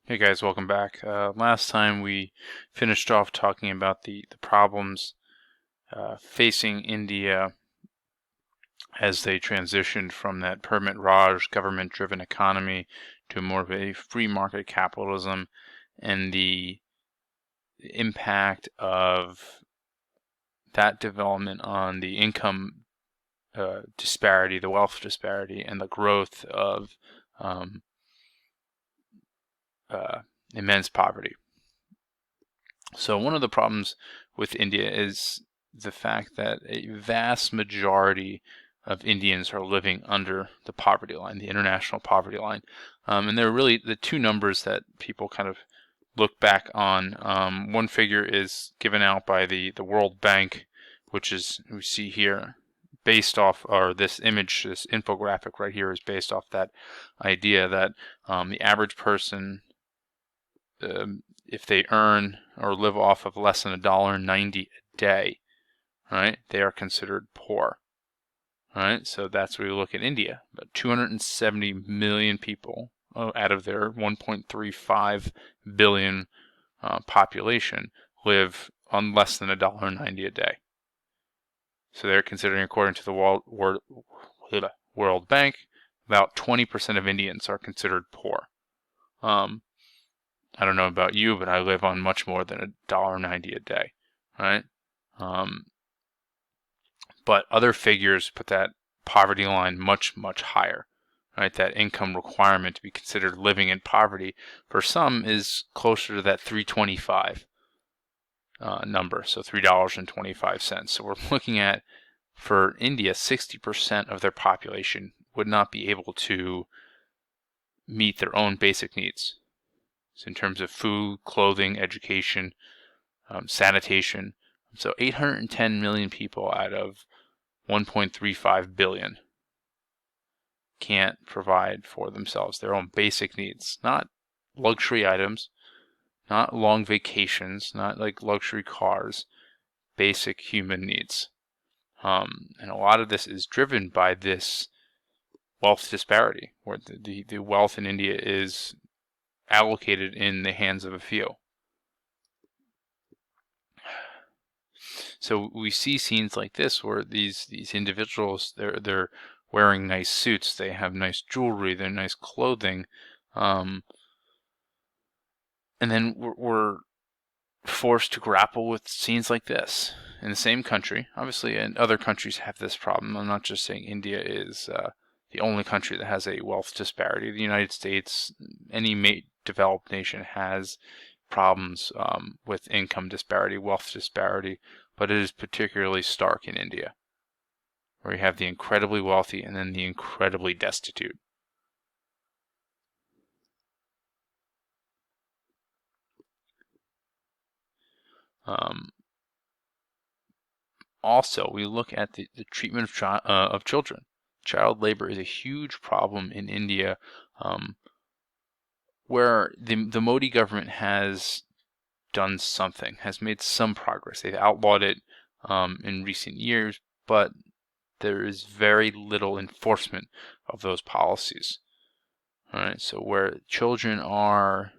Hey guys, welcome back. Last time we finished off talking about the problems facing India as they transitioned from that permit Raj government-driven economy to more of a free market capitalism, and the impact of that development on the income disparity, the wealth disparity, and the growth of um, immense poverty. So one of the problems with India is the fact that a vast majority of Indians are living under the poverty line, the international poverty line. And they're really the two numbers that people kind of look back on. One figure is given out by the World Bank, which is, we see here, based off, or this image, this infographic right here is based off that idea that the average person, if they earn or live off of less than $1.90 a day, right, they are considered poor. Right, so that's where you look at India. About 270 million people out of their 1.35 billion population live on less than $1.90 a day. So they're considering, according to the World Bank, about 20% of Indians are considered poor. I don't know about you, but I live on much more than $1.90 a day, right? But other figures put that poverty line much, much higher, right? That income requirement to be considered living in poverty for some is closer to that 325 number, so $3.25. So we're looking at, for India, 60% of their population would not be able to meet their own basic needs. So in terms of food, clothing, education, sanitation. So 810 million people out of 1.35 billion can't provide for themselves their own basic needs, not luxury items, not long vacations, not like luxury cars, basic human needs. And a lot of this is driven by this wealth disparity, where the wealth in India is allocated in the hands of a few. So we see scenes like this where these individuals, they're wearing nice suits, they have nice jewelry, they're nice clothing, and then we're forced to grapple with scenes like this in the same country. Obviously, and other countries have this problem. I'm not just saying India is the only country that has a wealth disparity. The United States, any developed nation, has problems with income disparity, wealth disparity, but it is particularly stark in India, where you have the incredibly wealthy and then the incredibly destitute. Also, we look at the treatment of children. Child labor is a huge problem in India, where the Modi government has done something, has made some progress. They've outlawed it in recent years, but there is very little enforcement of those policies. All right, so where children are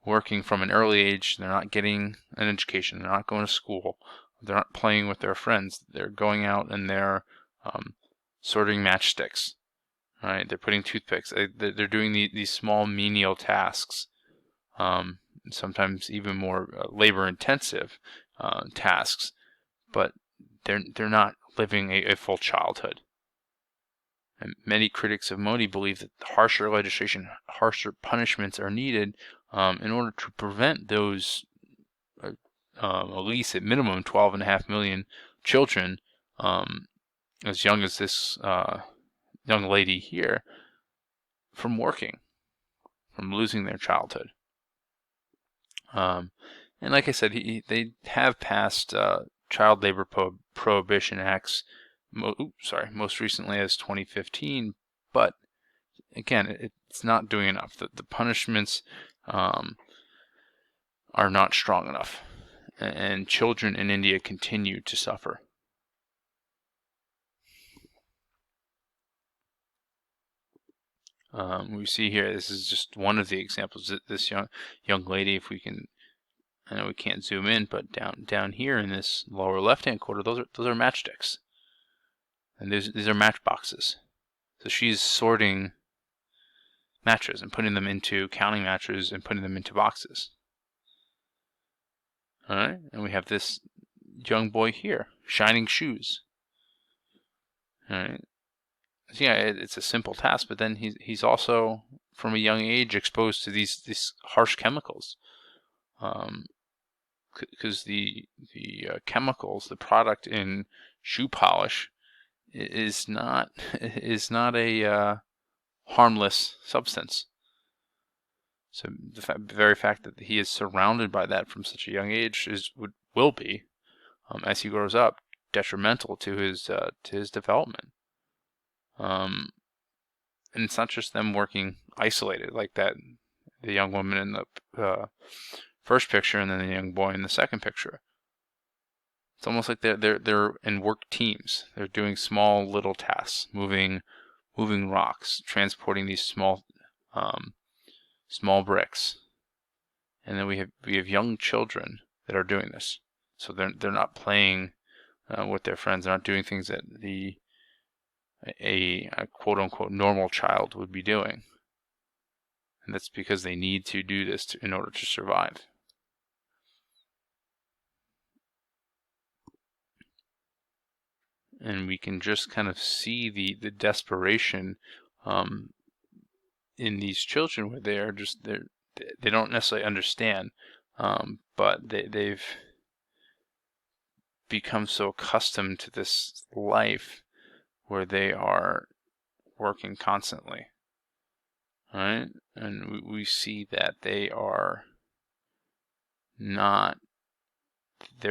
working from an early age, they're not getting an education, they're not going to school, they're not playing with their friends, they're going out and they're sorting matchsticks, right? They're putting toothpicks, they're doing these small menial tasks, sometimes even more labor-intensive tasks, but they're not living a full childhood. And many critics of Modi believe that harsher legislation, harsher punishments are needed in order to prevent those, at least at minimum, 12.5 million children, as young as this young lady here, from working, from losing their childhood. And like I said, they have passed child labor prohibition acts, most recently as 2015, but again, it's not doing enough. The punishments are not strong enough, and children in India continue to suffer. We see here, this is just one of the examples. This young lady, if we can, I know we can't zoom in, but down here in this lower left-hand corner, those are matchsticks, and these are matchboxes. So she's sorting matches and putting them into, counting matches and putting them into boxes. All right, and we have this young boy here, shining shoes. All right, so yeah, it's a simple task, but then he's also from a young age exposed to these harsh chemicals, because the chemicals, the product in shoe polish, is not a harmless substance. So the very fact that he is surrounded by that from such a young age will be, as he grows up, detrimental to his development. And it's not just them working isolated like that, the young woman in the first picture and then the young boy in the second picture. It's almost like they're in work teams. They're doing small little tasks, moving rocks, transporting these small bricks. And then we have young children that are doing this. So they're not playing with their friends. They're not doing things that a quote unquote normal child would be doing. And that's because they need to do this in order to survive. And we can just kind of see the desperation in these children, where they don't necessarily understand, but they've become so accustomed to this life where they are working constantly, right? And we see that their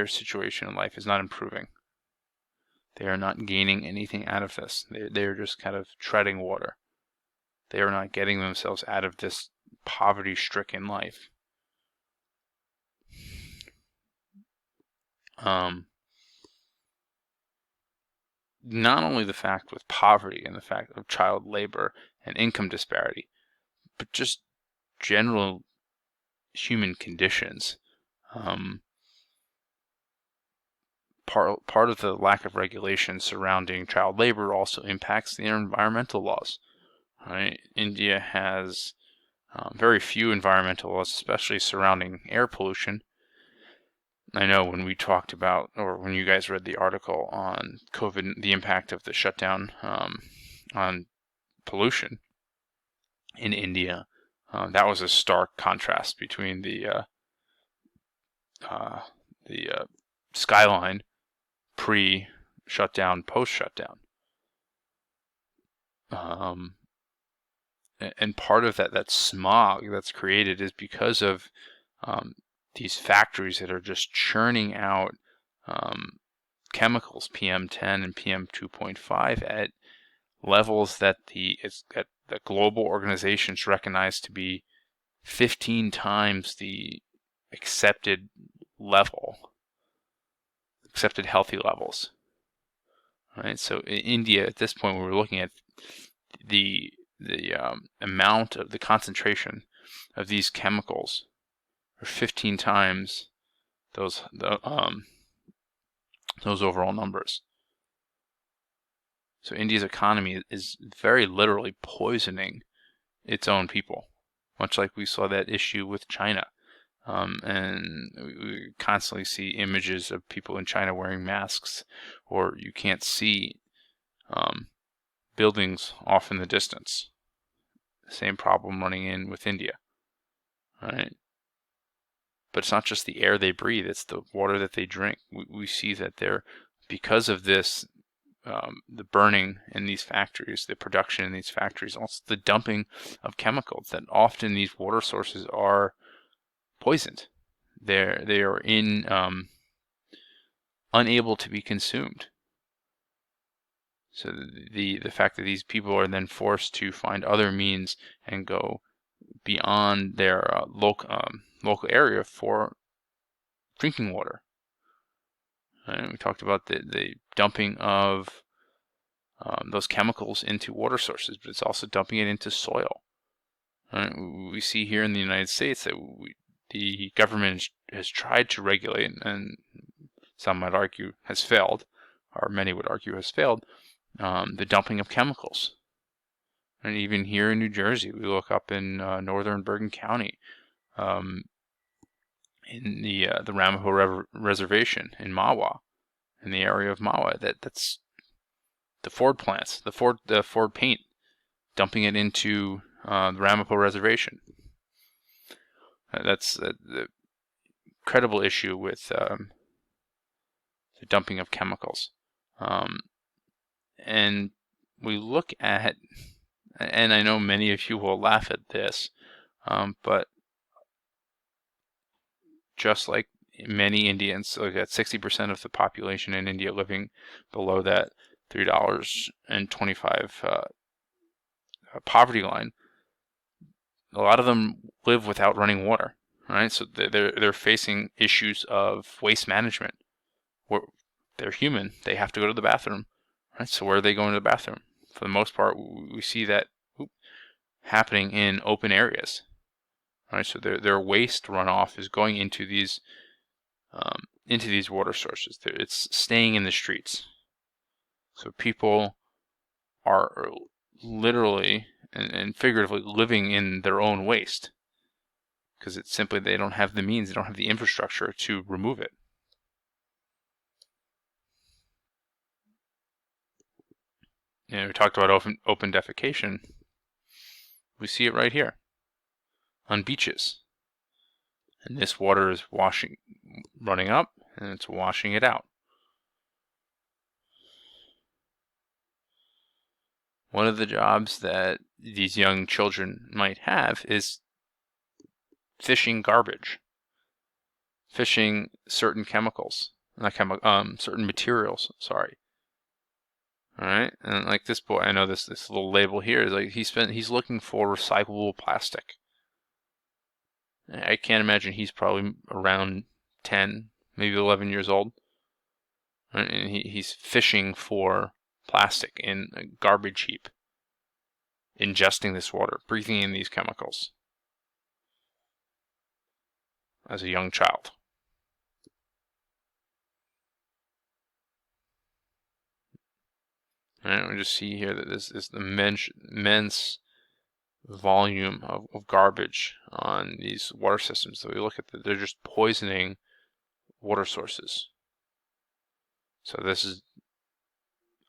situation in life is not improving. They are not gaining anything out of this. They're just kind of treading water. They are not getting themselves out of this poverty-stricken life. Not only the fact with poverty and the fact of child labor and income disparity, but just general human conditions. Part of the lack of regulation surrounding child labor also impacts the environmental laws. Right? India has very few environmental laws, especially surrounding air pollution. I know when we talked about, or when you guys read the article on COVID, the impact of the shutdown on pollution in India, that was a stark contrast between the skyline pre-shutdown, post-shutdown. And part of that smog that's created is because of these factories that are just churning out chemicals, PM10 and PM2.5, at levels that the global organizations recognize to be 15 times the accepted healthy levels. Right. So in India, at this point, we're looking at the amount of the concentration of these chemicals are 15 times those overall numbers. So India's economy is very literally poisoning its own people, much like we saw that issue with China. And we constantly see images of people in China wearing masks, or you can't see buildings off in the distance. Same problem running in with India, right? But it's not just the air they breathe, it's the water that they drink. We see that because of this, the burning in these factories, the production in these factories, also the dumping of chemicals, that often these water sources are poisoned. They are unable to be consumed. So the fact that these people are then forced to find other means and go beyond their local area for drinking water. And we talked about the dumping of those chemicals into water sources, but it's also dumping it into soil. We see here in the United States that the government has tried to regulate, and some might argue has failed, or many would argue has failed, the dumping of chemicals. And even here in New Jersey, we look up in northern Bergen County, in the Ramapo Reservation in Mahwah, in the area of Mahwah, that's the Ford plants, the Ford paint, dumping it into the Ramapo Reservation. That's the credible issue with the dumping of chemicals. And we look at, and I know many of you will laugh at this, but just like many Indians, look at 60% of the population in India living below that $3.25 poverty line, a lot of them live without running water, right? So they're facing issues of waste management. They're human; they have to go to the bathroom, right? So where are they going to the bathroom? For the most part, we see that happening in open areas, right? So their waste runoff is going into these water sources. It's staying in the streets. So people are literally and figuratively living in their own waste, because it's simply they don't have the means, they don't have the infrastructure to remove it. And we talked about open defecation. We see it right here on beaches. And this water is running up, and it's washing it out. One of the jobs that these young children might have is fishing garbage, fishing certain chemicals, certain materials. Sorry. All right, and like this boy, I know this little label here is like he's looking for recyclable plastic. I can't imagine he's probably around 10, maybe 11 years old, and he's fishing for plastic in a garbage heap, ingesting this water, breathing in these chemicals as a young child. And we just see here that this immense volume of garbage on these water systems that we look at, that they're just poisoning water sources. So this is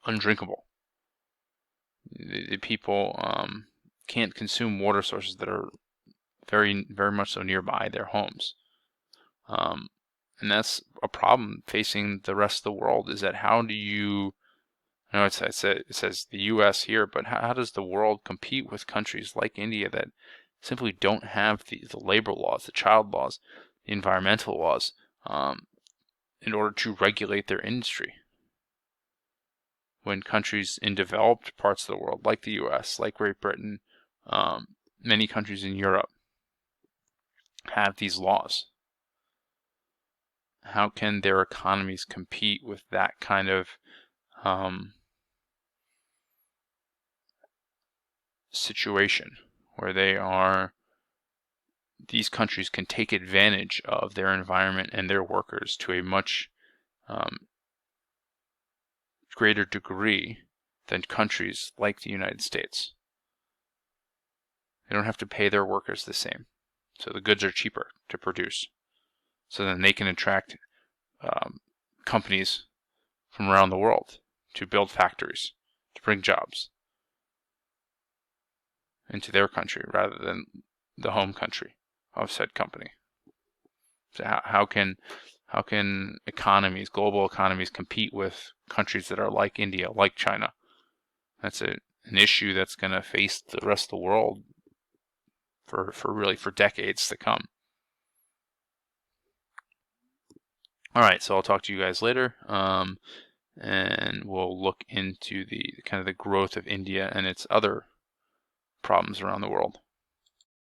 undrinkable. The people can't consume water sources that are very, very much so nearby their homes. And that's a problem facing the rest of the world, is that how do you, I know it says the U.S. here, but how does the world compete with countries like India that simply don't have the labor laws, the child laws, the environmental laws, in order to regulate their industry? When countries in developed parts of the world, like the U.S., like Great Britain, many countries in Europe, have these laws. How can their economies compete with that kind of situation where these countries can take advantage of their environment and their workers to a much greater degree than countries like the United States? They don't have to pay their workers the same, so the goods are cheaper to produce. So then they can attract companies from around the world to build factories, to bring jobs into their country rather than the home country of said company. So how can global economies compete with countries that are like India, like China? That's an issue that's going to face the rest of the world for decades to come. All right, so I'll talk to you guys later, and we'll look into the kind of the growth of India and its other problems around the world.